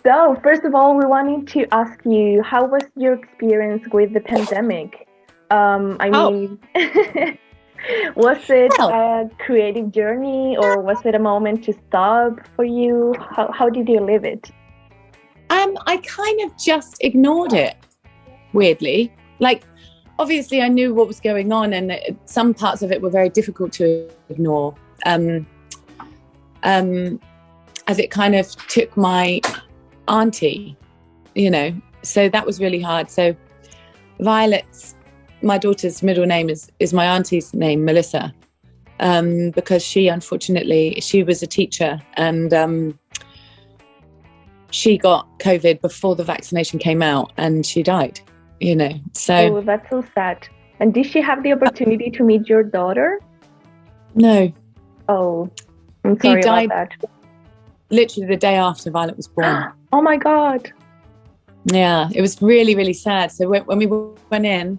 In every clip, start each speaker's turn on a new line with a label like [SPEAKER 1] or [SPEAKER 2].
[SPEAKER 1] So, first of all, we wanted to ask you, how was your experience with the pandemic? I
[SPEAKER 2] Oh,
[SPEAKER 1] mean, was it
[SPEAKER 2] well,
[SPEAKER 1] a creative journey or was it a moment to stop for you? How did you live it?
[SPEAKER 2] I kind of just ignored it, weirdly. Like, obviously, I knew what was going on, and some parts of it were very difficult to ignore, as it kind of took my auntie, so that was really hard. So Violet's, my daughter's middle name is my auntie's name, Melissa, because she was a teacher, and she got COVID before the vaccination came out, and she died, so.
[SPEAKER 1] Oh, that's so sad. And did she have the opportunity to meet your daughter?
[SPEAKER 2] No.
[SPEAKER 1] Oh, I'm
[SPEAKER 2] He
[SPEAKER 1] sorry about
[SPEAKER 2] died
[SPEAKER 1] that.
[SPEAKER 2] literally the day after Violet was born.
[SPEAKER 1] Oh my God.
[SPEAKER 2] Yeah, it was really, really sad. So when we went in,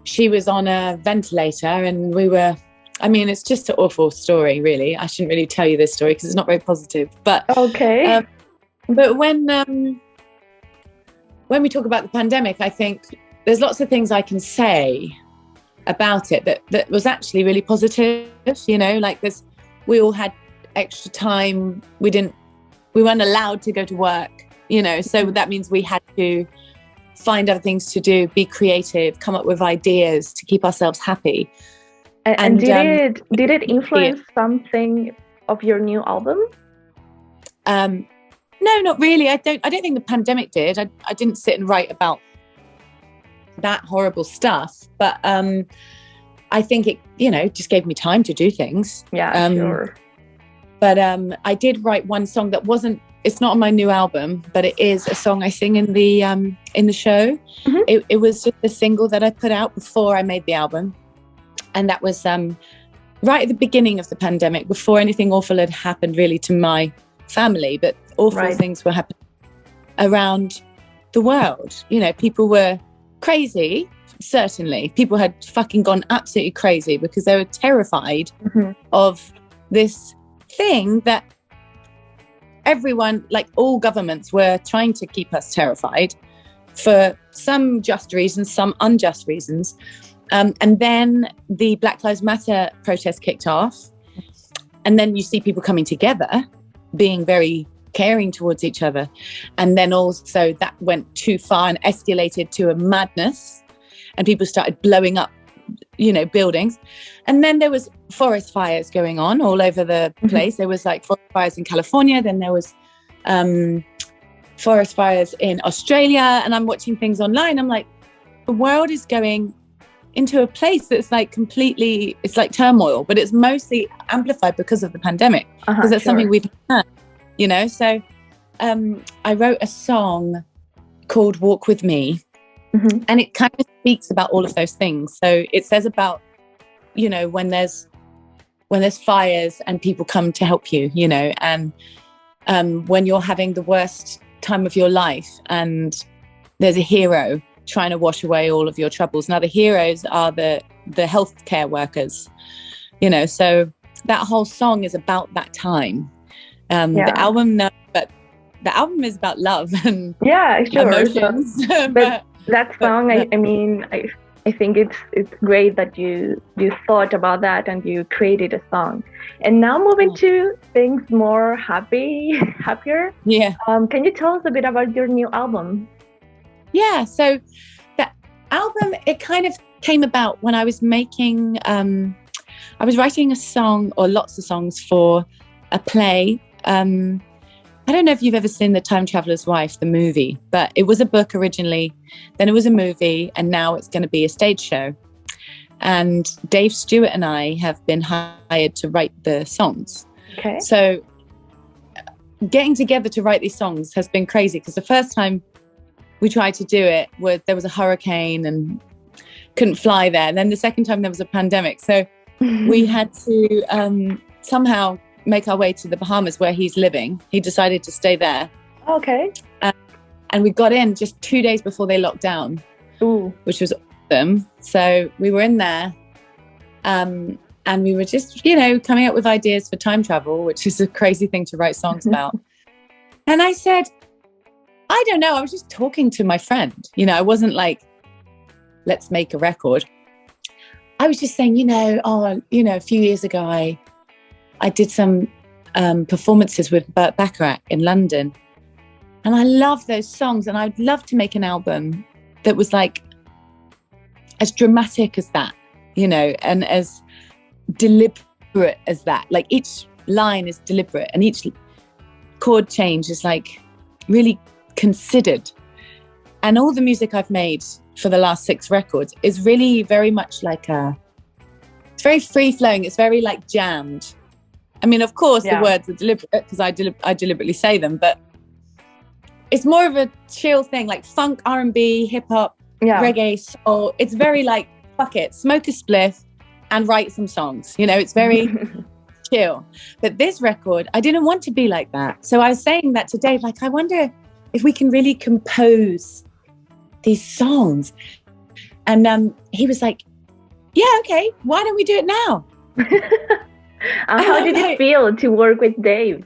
[SPEAKER 2] she was on a ventilator, and it's just an awful story, really. I shouldn't really tell you this story because it's not very positive. But
[SPEAKER 1] Okay.
[SPEAKER 2] but when we talk about the pandemic, I think there's lots of things I can say about it that was actually really positive. Like we all had extra time. We weren't allowed to go to work. So that means we had to find other things to do, be creative, come up with ideas to keep ourselves happy.
[SPEAKER 1] And did it influence something of your new album?
[SPEAKER 2] No, not really. I don't think the pandemic did. I didn't sit and write about that horrible stuff, but I think it just gave me time to do things.
[SPEAKER 1] Yeah, sure.
[SPEAKER 2] But I did write one song that it's not on my new album, but it is a song I sing in the show. Mm-hmm. It was just a single that I put out before I made the album. And that was right at the beginning of the pandemic, before anything awful had happened really to my family, but awful things were happening around the world. People were crazy, certainly. People had fucking gone absolutely crazy because they were terrified of this thing that everyone, like all governments, were trying to keep us terrified for some just reasons, some unjust reasons. And then the Black Lives Matter protest kicked off. And then you see people coming together, being very caring towards each other. And then also that went too far and escalated to a madness. And people started blowing up, buildings. And then there was forest fires going on all over the place. There was like forest fires in California. Then there was forest fires in Australia. And I'm watching things online. I'm like, the world is going into a place that's like completely, it's like turmoil, but it's mostly amplified because of the pandemic. Because that's something we've had, So I wrote a song called Walk With Me. And it kind of speaks about all of those things. So it says about, when there's fires and people come to help you, and when you're having the worst time of your life and there's a hero trying to wash away all of your troubles. Now the heroes are the healthcare workers, so that whole song is about that time. The album, no, but the album is about love and emotions.
[SPEAKER 1] But that song, I think it's great that you thought about that and you created a song. And now moving to things more happier.
[SPEAKER 2] Yeah.
[SPEAKER 1] Can you tell us a bit about your new album?
[SPEAKER 2] Yeah. So the album, it kind of came about when I was making, I was writing a song or lots of songs for a play. I don't know if you've ever seen The Time Traveler's Wife, the movie, but it was a book originally, then it was a movie, and now it's going to be a stage show. And Dave Stewart and I have been hired to write the songs.
[SPEAKER 1] Okay.
[SPEAKER 2] So getting together to write these songs has been crazy because the first time we tried to do it, there was a hurricane and couldn't fly there. And then the second time there was a pandemic. So we had to somehow make our way to the Bahamas where he's living. He decided to stay there.
[SPEAKER 1] Okay.
[SPEAKER 2] And we got in just 2 days before they locked down, which was awesome. So we were in there and we were just, coming up with ideas for time travel, which is a crazy thing to write songs about. And I said, I don't know. I was just talking to my friend. You know, I wasn't like, let's make a record. I was just saying, a few years ago, I did some performances with Burt Bacharach in London. And I love those songs. And I'd love to make an album that was like as dramatic as that, and as deliberate as that. Like each line is deliberate and each chord change is like really considered. And all the music I've made for the last 6 records is really very much like it's very free flowing. It's very like jammed. I mean, of course, the words are deliberate because I deliberately say them, but it's more of a chill thing, like funk, R&B, hip hop, reggae, soul. It's very like, fuck it, smoke a spliff and write some songs. It's very chill. But this record, I didn't want to be like that. So I was saying that to Dave, like, I wonder if we can really compose these songs. And he was like, yeah, okay, why don't we do it now?
[SPEAKER 1] How did it feel to work with Dave?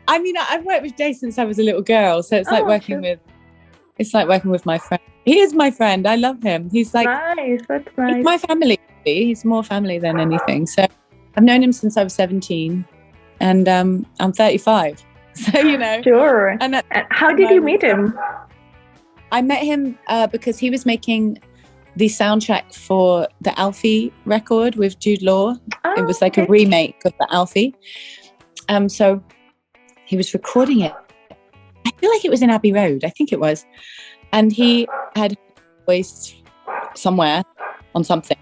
[SPEAKER 2] I mean, I've worked with Dave since I was a little girl, so it's like working with my friend. He is my friend. I love him. He's like,
[SPEAKER 1] nice. That's nice.
[SPEAKER 2] He's my family. He's more family than anything. So I've known him since I was 17, and I'm 35. So
[SPEAKER 1] Sure. And how did you meet him?
[SPEAKER 2] I met him because he was making the soundtrack for the Alfie record with Jude Law. It was like a remake of the Alfie. So he was recording it. I feel like it was in Abbey Road. I think it was. And he had voiced somewhere on something.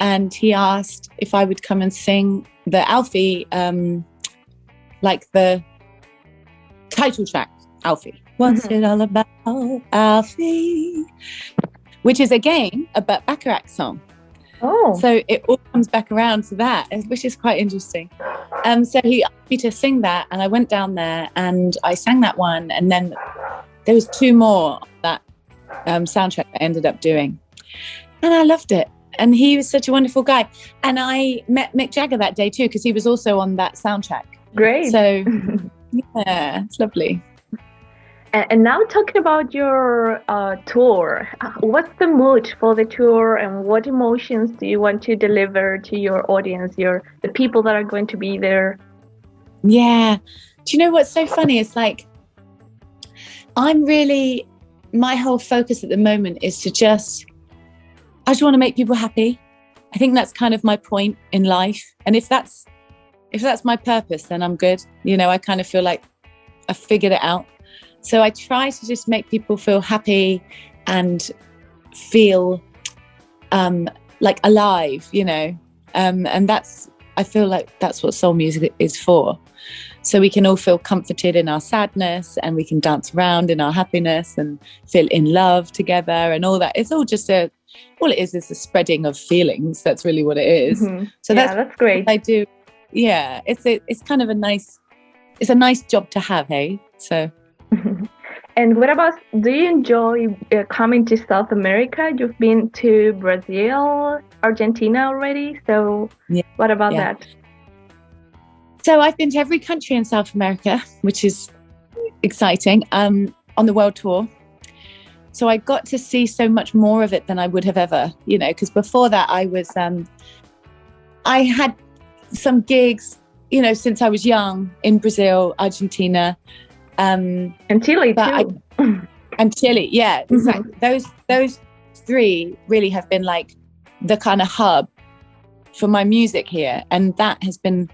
[SPEAKER 2] And he asked if I would come and sing the Alfie, like the title track, Alfie. What's it all about, Alfie? Which is, again, a Burt Bacharach song.
[SPEAKER 1] Oh.
[SPEAKER 2] So it all comes back around to that, which is quite interesting. So he asked me to sing that, and I went down there and I sang that one. And then there was 2 more that soundtrack I ended up doing. And I loved it. And he was such a wonderful guy. And I met Mick Jagger that day too, because he was also on that soundtrack.
[SPEAKER 1] Great.
[SPEAKER 2] So, yeah, it's lovely.
[SPEAKER 1] And now talking about your tour, what's the mood for the tour and what emotions do you want to deliver to your audience, the people that are going to be there?
[SPEAKER 2] Yeah. Do you know what's so funny? It's like, my whole focus at the moment is I just want to make people happy. I think that's kind of my point in life. And if that's my purpose, then I'm good. I kind of feel like I figured it out. So I try to just make people feel happy and feel like alive, and I feel like that's what soul music is for. So we can all feel comforted in our sadness, and we can dance around in our happiness and feel in love together and all that. It's all just all it is a spreading of feelings. That's really what it is. Mm-hmm. So that's great. I do. Yeah, it's kind of a nice job to have, hey? So.
[SPEAKER 1] And what about, do you enjoy coming to South America? You've been to Brazil, Argentina already. So what about that?
[SPEAKER 2] So I've been to every country in South America, which is exciting, on the world tour. So I got to see so much more of it than I would have ever, because before that I had some gigs, since I was young in Brazil, Argentina,
[SPEAKER 1] and Chile too.
[SPEAKER 2] And Chile, yeah, exactly. Those 3 really have been like the kind of hub for my music here, and that has been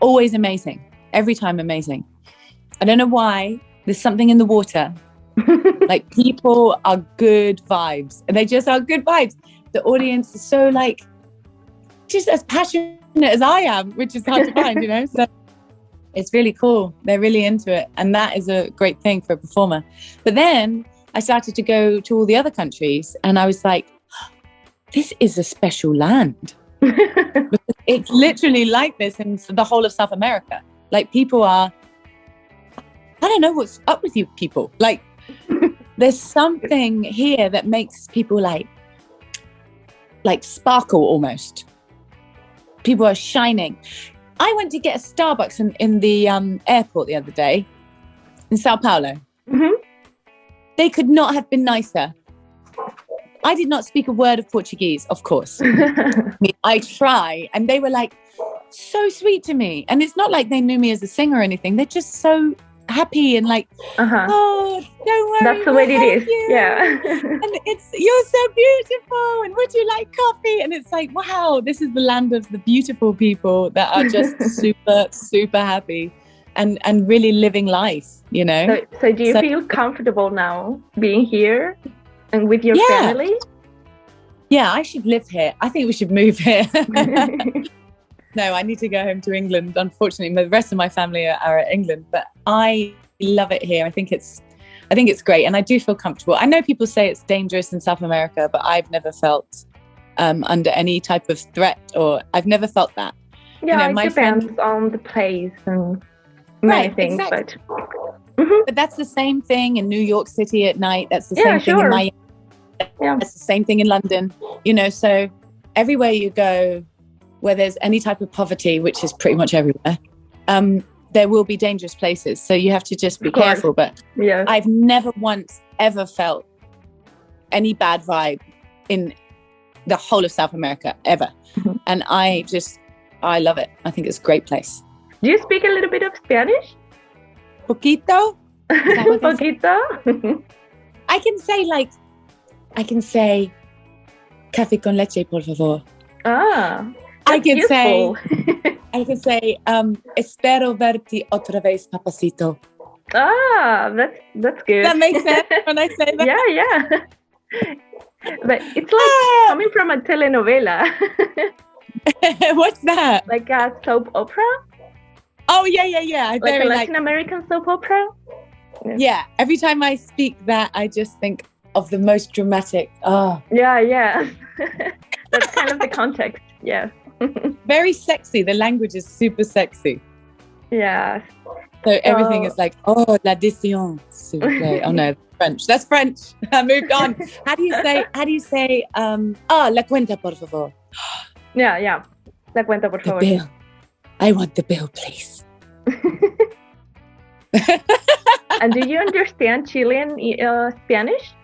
[SPEAKER 2] always amazing. Every time amazing. I don't know why. There's something in the water. Like, people are good vibes, and they just are good vibes. The audience is so like just as passionate as I am, which is hard to find, So it's really cool. They're really into it. And that is a great thing for a performer. But then I started to go to all the other countries, and I was like, this is a special land. It's literally like this in the whole of South America. Like, people are, I don't know what's up with you people. Like, there's something here that makes people like sparkle almost. People are shining. I went to get a Starbucks in the airport the other day in Sao Paulo. They could not have been nicer. I did not speak a word of Portuguese, of course. I try, and they were like so sweet to me. And it's not like they knew me as a singer or anything. They're just so happy and like, oh, don't worry.
[SPEAKER 1] That's the way it is.
[SPEAKER 2] You.
[SPEAKER 1] Yeah.
[SPEAKER 2] And you're so beautiful. And would you like coffee? And it's like, wow, this is the land of the beautiful people that are just super, super happy and really living life, you know?
[SPEAKER 1] So do you feel comfortable now being here and with your family?
[SPEAKER 2] Yeah, I should live here. I think we should move here. No, I need to go home to England. Unfortunately, the rest of my family are at England, but I love it here. I think it's great, and I do feel comfortable. I know people say it's dangerous in South America, but I've never felt under any type of threat, or I've never felt that.
[SPEAKER 1] Yeah, it depends on the place and many things, exactly.
[SPEAKER 2] But that's the same thing in New York City at night. That's the same thing in Miami. Yeah. That's the same thing in London. You know, so everywhere you go, where there's any type of poverty, which is pretty much everywhere, there will be dangerous places. So you have to just be careful. But I've never once ever felt any bad vibe in the whole of South America, ever. And I love it. I think it's a great place.
[SPEAKER 1] Do you speak a little bit of Spanish?
[SPEAKER 2] Poquito.
[SPEAKER 1] Poquito?
[SPEAKER 2] I can say, café con leche, por favor. I can say, espero verte otra vez, papacito.
[SPEAKER 1] That's good.
[SPEAKER 2] That makes sense when I say that.
[SPEAKER 1] Yeah. But it's like coming from a telenovela.
[SPEAKER 2] What's that?
[SPEAKER 1] Like a soap opera?
[SPEAKER 2] Oh, yeah.
[SPEAKER 1] Like a Latin American soap opera?
[SPEAKER 2] Yeah. Every time I speak that, I just think of the most dramatic.
[SPEAKER 1] Yeah. That's kind of the context. Yes.
[SPEAKER 2] Very sexy. The language is super sexy.
[SPEAKER 1] Yeah.
[SPEAKER 2] So everything is like, l'addition, s'il vous plaît. Oh no, French. That's French. I moved on. How do you say, la cuenta, por favor?
[SPEAKER 1] Yeah. La cuenta, por favor.
[SPEAKER 2] The bill. I want the bill, please.
[SPEAKER 1] And do you understand Chilean Spanish?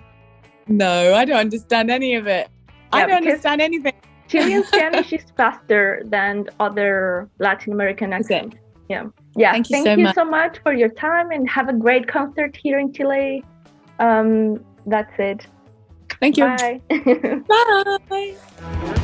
[SPEAKER 2] No, I don't understand any of it. I don't understand anything.
[SPEAKER 1] Chilean Spanish is faster than other Latin American accents. Yeah. Thank you so much for your time, and have a great concert here in Chile. That's it.
[SPEAKER 2] Thank you.
[SPEAKER 1] Bye.
[SPEAKER 2] Bye.